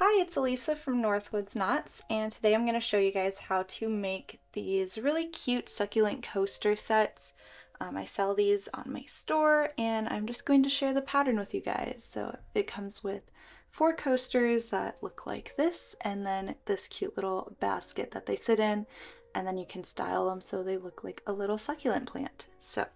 Hi, it's Elisa from Northwoods Knots, and today I'm going to show you guys how to make these really cute succulent coaster sets. I sell these on my store, and I'm just going to share the pattern with you guys. So it comes with 4 coasters that look like this, and then this cute little basket that they sit in, and then you can style them so they look like a little succulent plant. So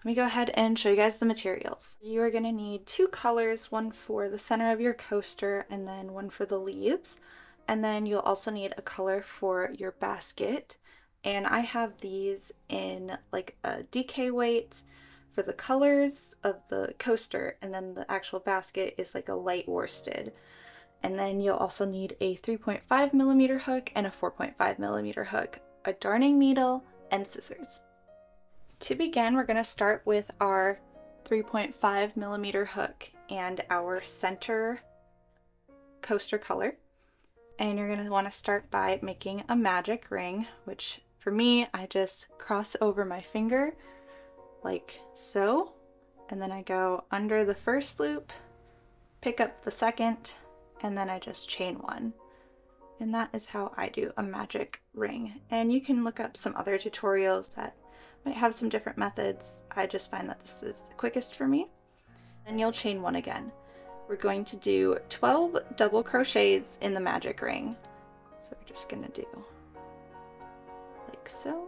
let me go ahead and show you guys the materials. You are going to need 2 colors, one for the center of your coaster and then one for the leaves. And then you'll also need a color for your basket. And I have these in like a DK weight for the colors of the coaster, and then the actual basket is like a light worsted. And then you'll also need a 3.5mm hook and a 4.5mm hook, a darning needle, and scissors. To begin, we're going to start with our 3.5mm hook and our center coaster color. And you're going to want to start by making a magic ring, which for me, I just cross over my finger like so. And then I go under the first loop, pick up the second, and then I just chain 1. And that is how I do a magic ring. And you can look up some other tutorials that might have some different methods. I just find that this is the quickest for me. And you'll chain 1 again. We're going to do 12 double crochets in the magic ring. So we're just gonna do like so.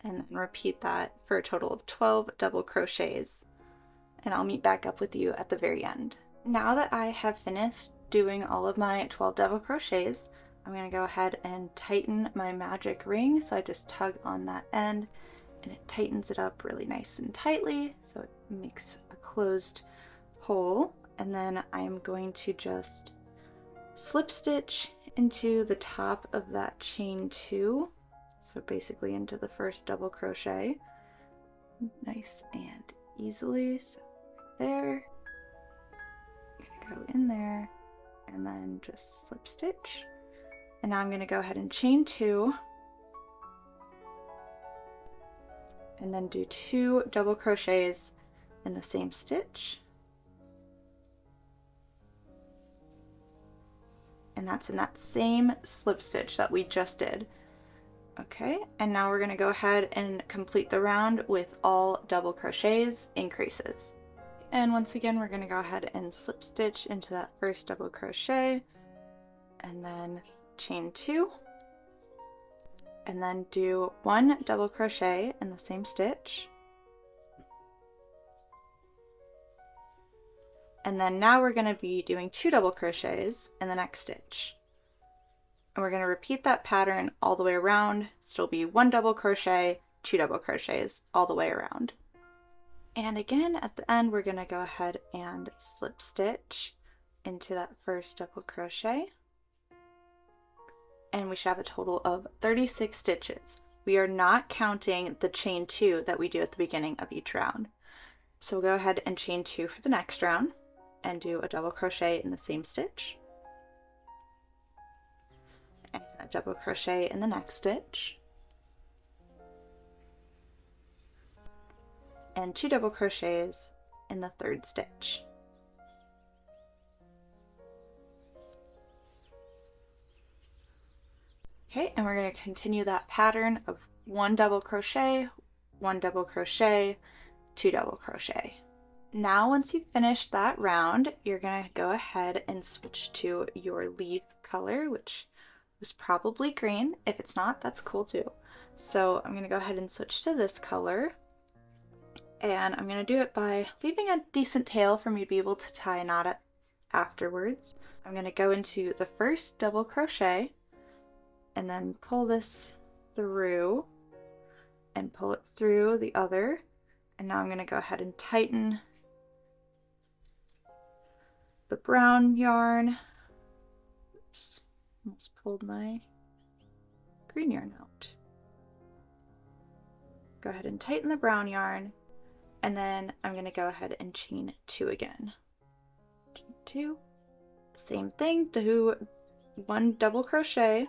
And then repeat that for a total of 12 double crochets. And I'll meet back up with you at the very end. Now that I have finished doing all of my 12 double crochets, I'm going to go ahead and tighten my magic ring. So I just tug on that end and it tightens it up really nice and tightly, so it makes a closed hole. And then I'm going to just slip stitch into the top of that chain 2. So basically into the first double crochet. Nice and easily. So there. Go in there and then just slip stitch. And now I'm going to go ahead and chain 2 and then do 2 double crochets in the same stitch. And that's in that same slip stitch that we just did. Okay, and now we're going to go ahead and complete the round with all double crochets increases. And once again, we're going to go ahead and slip stitch into that first double crochet and then chain 2 and then do 1 double crochet in the same stitch. And then now we're going to be doing 2 double crochets in the next stitch. And we're going to repeat that pattern all the way around. So it'll be 1 double crochet, 2 double crochets all the way around. And again, at the end, we're going to go ahead and slip stitch into that first double crochet. And we should have a total of 36 stitches. We are not counting the chain 2 that we do at the beginning of each round. So we'll go ahead and chain 2 for the next round and do a double crochet in the same stitch. And a double crochet in the next stitch. And 2 double crochets in the third stitch. Okay, and we're going to continue that pattern of 1 double crochet, 1 double crochet, 2 double crochet. Now once you've finished that round, you're going to go ahead and switch to your leaf color, which was probably green. If it's not, that's cool too. So I'm going to go ahead and switch to this color. And I'm going to do it by leaving a decent tail for me to be able to tie a knot afterwards. I'm going to go into the first double crochet and then pull this through and pull it through the other. And now I'm going to go ahead and tighten the brown yarn. Oops, almost pulled my green yarn out. Go ahead and tighten the brown yarn. And then I'm going to go ahead and chain 2 again. Chain 2. Same thing, do 1 double crochet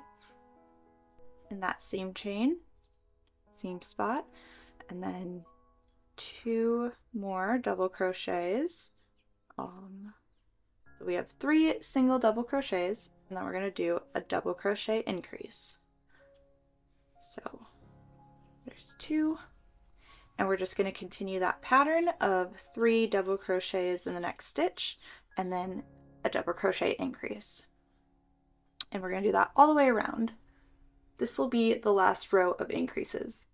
in that same chain, same spot, and then 2 more double crochets. We have 3 single double crochets, and then we're going to do a double crochet increase. So there's 2, and we're just going to continue that pattern of 3 double crochets in the next stitch and then a double crochet increase. And we're going to do that all the way around. This will be the last row of increases.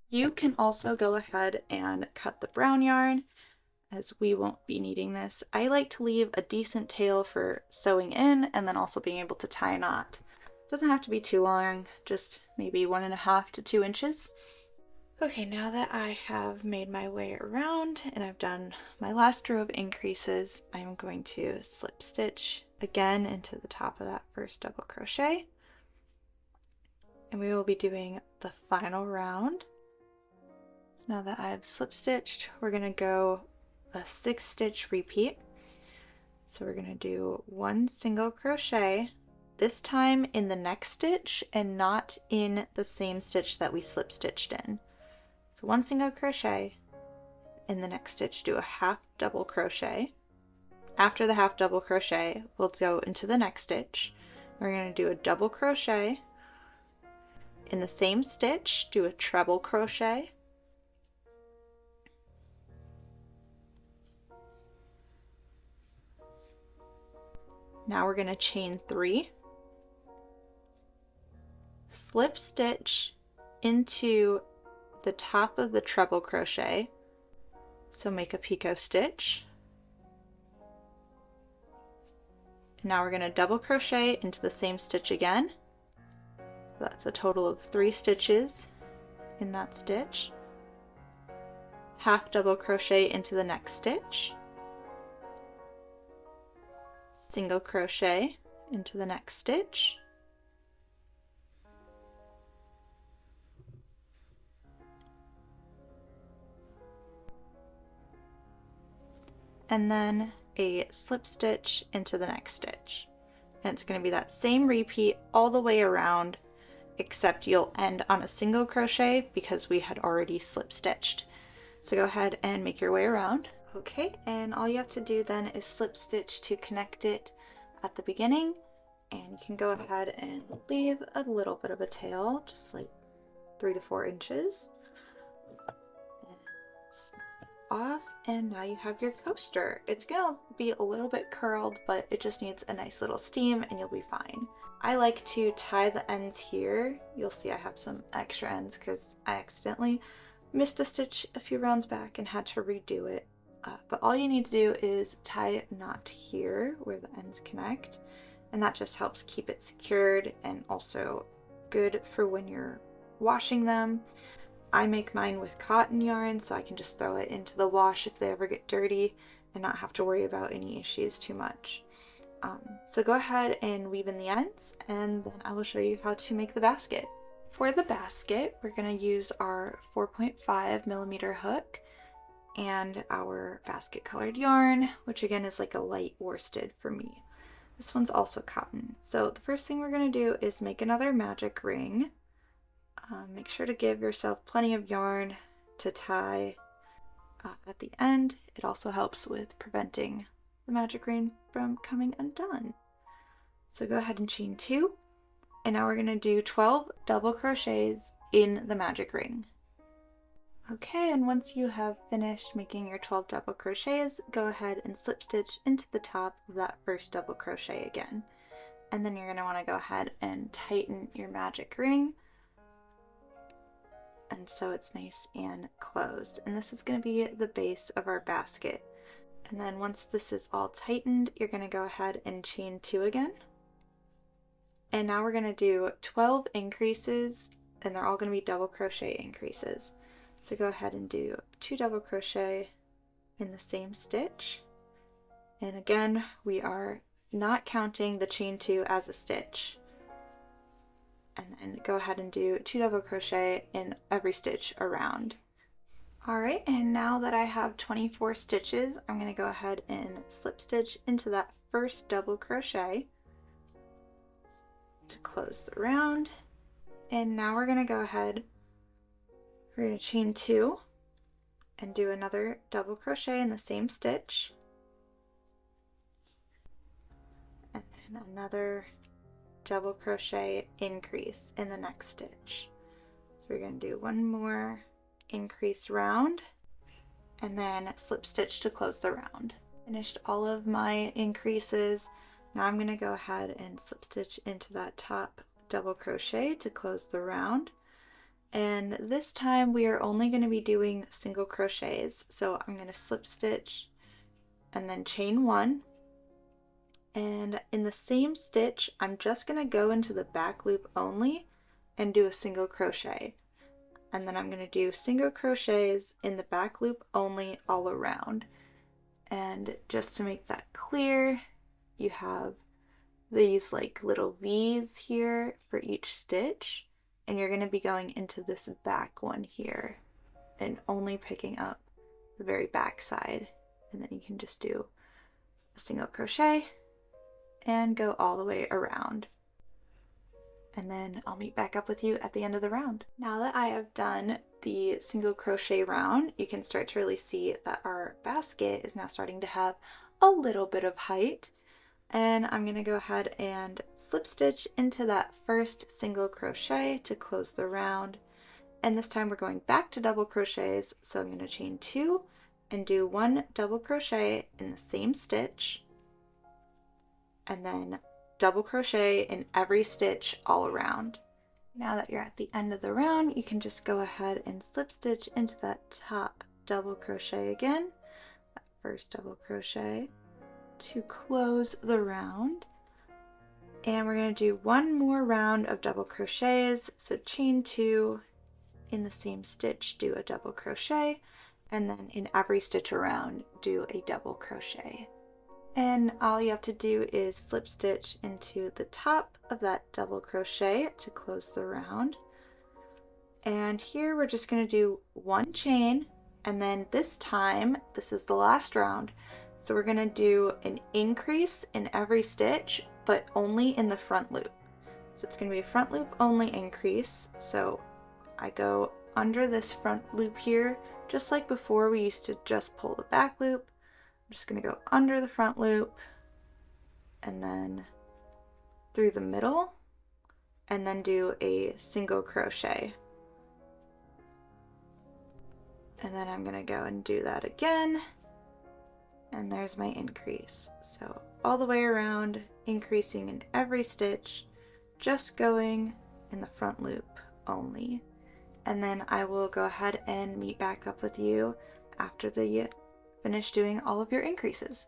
You can also go ahead and cut the brown yarn, as we won't be needing this. I like to leave a decent tail for sewing in and then also being able to tie a knot. Doesn't have to be too long, just maybe 1.5 to 2 inches. Okay, now that I have made my way around and I've done my last row of increases, I'm going to slip stitch again into the top of that first double crochet. And we will be doing the final round. So now that I've slip stitched, we're going to go a 6-stitch repeat. So we're going to do 1 single crochet, this time in the next stitch and not in the same stitch that we slip stitched in. So 1 single crochet, in the next stitch do a half double crochet. After the half double crochet, we'll go into the next stitch. We're going to do a double crochet. In the same stitch, do a treble crochet. Now we're going to chain 3, slip stitch into the top of the treble crochet, so make a picot stitch. Now we're going to double crochet into the same stitch again. So that's a total of 3 stitches in that stitch. Half double crochet into the next stitch. Single crochet into the next stitch. And then a slip stitch into the next stitch. And it's going to be that same repeat all the way around, except you'll end on a single crochet because we had already slip stitched. So go ahead and make your way around. Okay, and all you have to do then is slip stitch to connect it at the beginning, and you can go ahead and leave a little bit of a tail, just like 3 to 4 inches. Off, and now you have your coaster. It's gonna be a little bit curled, but it just needs a nice little steam and you'll be fine. I like to tie the ends here. You'll see I have some extra ends because I accidentally missed a stitch a few rounds back and had to redo it. But all you need to do is tie a knot here where the ends connect, and that just helps keep it secured and also good for when you're washing them. I make mine with cotton yarn, so I can just throw it into the wash if they ever get dirty and not have to worry about any issues too much. So go ahead and weave in the ends, and then I will show you how to make the basket. For the basket, we're going to use our 4.5mm hook and our basket colored yarn, which again is like a light worsted for me. This one's also cotton. So the first thing we're going to do is make another magic ring. Make sure to give yourself plenty of yarn to tie at the end. It also helps with preventing the magic ring from coming undone. So go ahead and chain 2, and now we're going to do 12 double crochets in the magic ring. Okay, and once you have finished making your 12 double crochets, go ahead and slip stitch into the top of that first double crochet again. And then you're going to want to go ahead and tighten your magic ring, and so it's nice and closed. And this is going to be the base of our basket. And then once this is all tightened, you're going to go ahead and chain 2 again. And now we're going to do 12 increases, and they're all going to be double crochet increases. So go ahead and do 2 double crochet in the same stitch. And again, we are not counting the chain 2 as a stitch. And then go ahead and do 2 double crochet in every stitch around. Alright, and now that I have 24 stitches, I'm going to go ahead and slip stitch into that first double crochet to close the round. And now we're going to go ahead, we're going to chain 2, and do another double crochet in the same stitch, and then another double crochet increase in the next stitch. So we're going to do one more increase round and then slip stitch to close the round. Finished all of my increases. Now I'm going to go ahead and slip stitch into that top double crochet to close the round. And this time we are only going to be doing single crochets. So I'm going to slip stitch and then chain one. And in the same stitch, I'm just going to go into the back loop only and do a single crochet. And then I'm going to do single crochets in the back loop only all around. And just to make that clear, you have these like little V's here for each stitch, and you're going to be going into this back one here and only picking up the very back side, and then you can just do a single crochet and go all the way around. And then I'll meet back up with you at the end of the round. Now that I have done the single crochet round, you can start to really see that our basket is now starting to have a little bit of height. And I'm going to go ahead and slip stitch into that first single crochet to close the round. And this time we're going back to double crochets, so I'm going to chain two and do one double crochet in the same stitch, and then double crochet in every stitch all around. Now that you're at the end of the round, you can just go ahead and slip stitch into that top double crochet again, that first double crochet, to close the round. And we're going to do one more round of double crochets, so chain two, in the same stitch do a double crochet, and then in every stitch around do a double crochet. And all you have to do is slip stitch into the top of that double crochet to close the round. And here we're just going to do one chain, and then this time, this is the last round, so we're going to do an increase in every stitch, but only in the front loop. So it's going to be a front loop only increase. So I go under this front loop here, just like before we used to just pull the back loop. I'm just going to go under the front loop and then through the middle, and then do a single crochet. And then I'm going to go and do that again, and there's my increase. So all the way around, increasing in every stitch, just going in the front loop only. And then I will go ahead and meet back up with you after the finish doing all of your increases.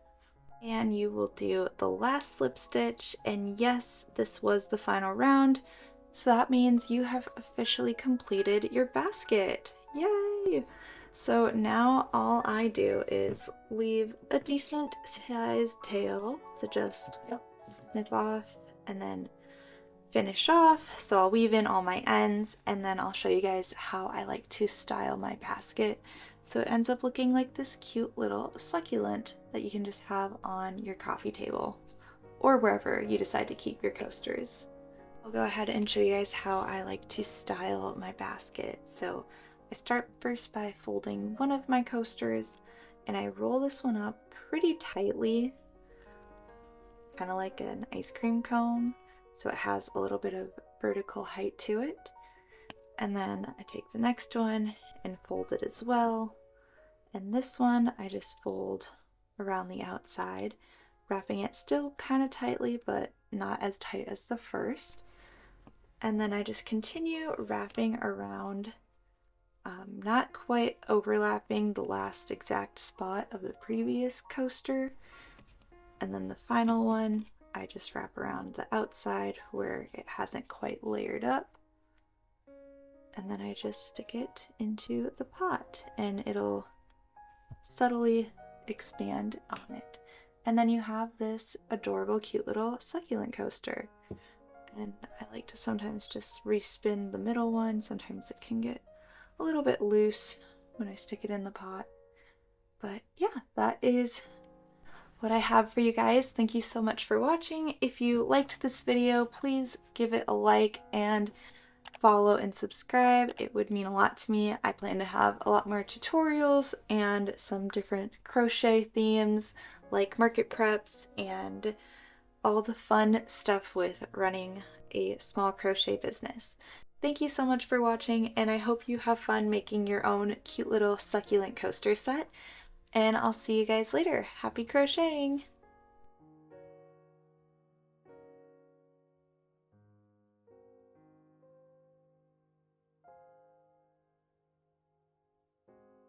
And you will do the last slip stitch, and yes, this was the final round, so that means you have officially completed your basket. Yay! So now all I do is leave a decent sized tail to just snip off and then finish off. So I'll weave in all my ends, and then I'll show you guys how I like to style my basket, so it ends up looking like this cute little succulent that you can just have on your coffee table or wherever you decide to keep your coasters. I'll go ahead and show you guys how I like to style my basket. So I start first by folding one of my coasters, and I roll this one up pretty tightly, kind of like an ice cream cone, so it has a little bit of vertical height to it. And then I take the next one and fold it as well. And this one I just fold around the outside, wrapping it still kind of tightly, but not as tight as the first. And then I just continue wrapping around, not quite overlapping the last exact spot of the previous coaster. And then the final one, I just wrap around the outside where it hasn't quite layered up. And then I just stick it into the pot, and it'll subtly expand on it. And then you have this adorable, cute little succulent coaster. And I like to sometimes just respin the middle one. Sometimes it can get a little bit loose when I stick it in the pot. But yeah, that is what I have for you guys. Thank you so much for watching. If you liked this video, please give it a like and follow and subscribe. It would mean a lot to me. I plan to have a lot more tutorials and some different crochet themes like market preps and all the fun stuff with running a small crochet business. Thank you so much for watching, and I hope you have fun making your own cute little succulent coaster set. And I'll see you guys later. Happy crocheting!